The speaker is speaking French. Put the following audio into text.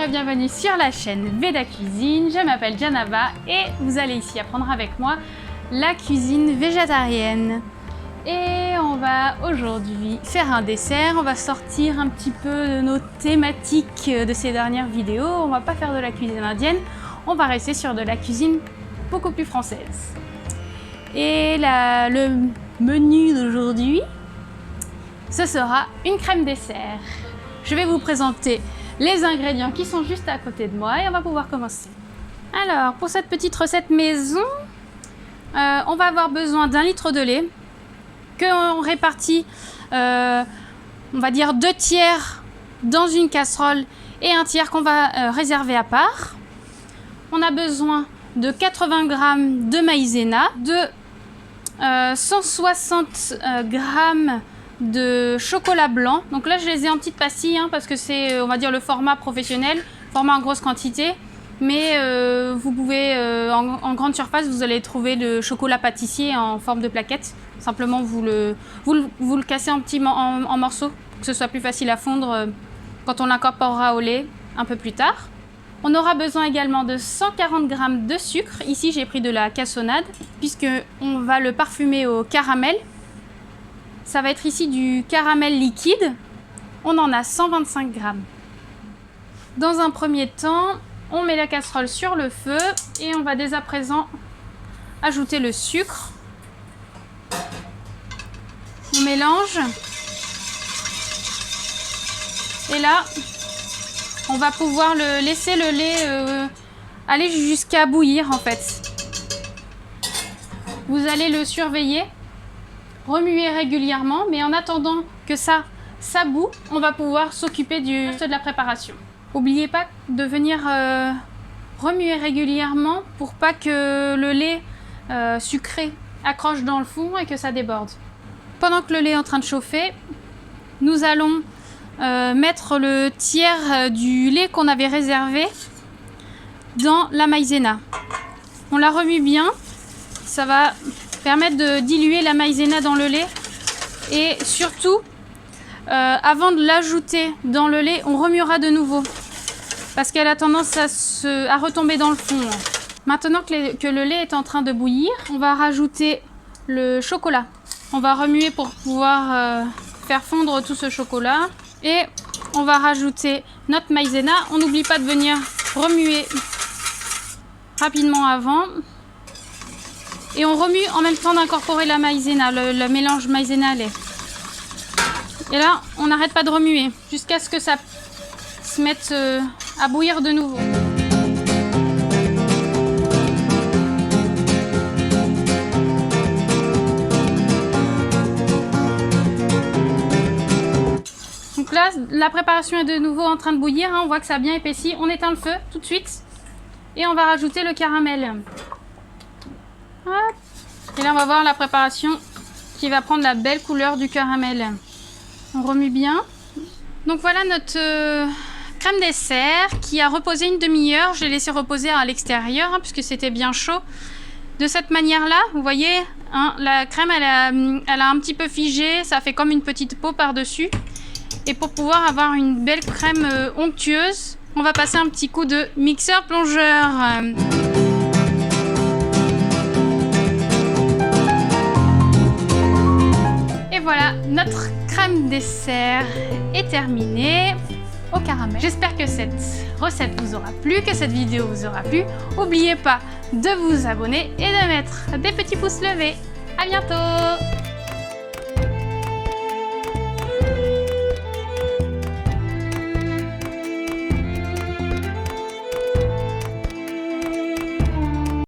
et bienvenue sur la chaîne Veda Cuisine. Je m'appelle Janava et vous allez ici apprendre avec moi la cuisine végétarienne. Et on va aujourd'hui faire un dessert. On va sortir un petit peu de nos thématiques de ces dernières vidéos. On va pas faire de la cuisine indienne, on va rester sur de la cuisine beaucoup plus française. Et le menu d'aujourd'hui, ce sera une crème dessert. Je vais vous présenter les ingrédients qui sont juste à côté de moi et on va pouvoir commencer. Alors, pour cette petite recette maison, on va avoir besoin d'1 litre de lait qu'on répartit, on va dire 2 tiers dans une casserole et 1 tiers qu'on va réserver à part. On a besoin de 80 g de maïzena, de 160 g de chocolat blanc. Donc là je les ai en petites pastilles parce que c'est, on va dire, le format professionnel, format en grosse quantité. Mais vous pouvez, en grande surface, vous allez trouver le chocolat pâtissier en forme de plaquette. Simplement vous le cassez en morceaux pour que ce soit plus facile à fondre quand on l'incorporera au lait un peu plus tard. On aura besoin également de 140 g de sucre. Ici j'ai pris de la cassonade puisque on va le parfumer au caramel. Ça va être ici du caramel liquide. On en a 125 g. Dans un premier temps, on met la casserole sur le feu et on va dès à présent ajouter le sucre. On mélange. Et là, on va pouvoir laisser le lait aller jusqu'à bouillir en fait. Vous allez le surveiller, remuer régulièrement, mais en attendant que ça bout, on va pouvoir s'occuper du reste de la préparation. N'oubliez pas de venir remuer régulièrement pour pas que le lait sucré accroche dans le fond et que ça déborde. Pendant que le lait est en train de chauffer, nous allons mettre le tiers du lait qu'on avait réservé dans la maïzena. On la remue bien, ça va permettre de diluer la maïzena dans le lait et surtout avant de l'ajouter dans le lait, on remuera de nouveau parce qu'elle a tendance à retomber dans le fond. Maintenant que le lait est en train de bouillir, on va rajouter le chocolat. On va remuer pour pouvoir faire fondre tout ce chocolat et on va rajouter notre maïzena. On n'oublie pas de venir remuer rapidement avant et on remue en même temps d'incorporer la maïzena, le mélange maïzena-lait. Et là, on n'arrête pas de remuer jusqu'à ce que ça se mette à bouillir de nouveau. Donc là, la préparation est de nouveau en train de bouillir. On voit que ça a bien épaissi. On éteint le feu tout de suite et on va rajouter le caramel. Hop. Et là, on va voir la préparation qui va prendre la belle couleur du caramel. On remue bien. Donc voilà notre crème dessert qui a reposé une demi-heure. Je l'ai laissé reposer à l'extérieur puisque c'était bien chaud. De cette manière-là, vous voyez, la crème elle a un petit peu figé. Ça fait comme une petite peau par-dessus. Et pour pouvoir avoir une belle crème onctueuse, on va passer un petit coup de mixeur plongeur. Et voilà, notre crème dessert est terminée au caramel. J'espère que cette recette vous aura plu, que cette vidéo vous aura plu. N'oubliez pas de vous abonner et de mettre des petits pouces levés. À bientôt!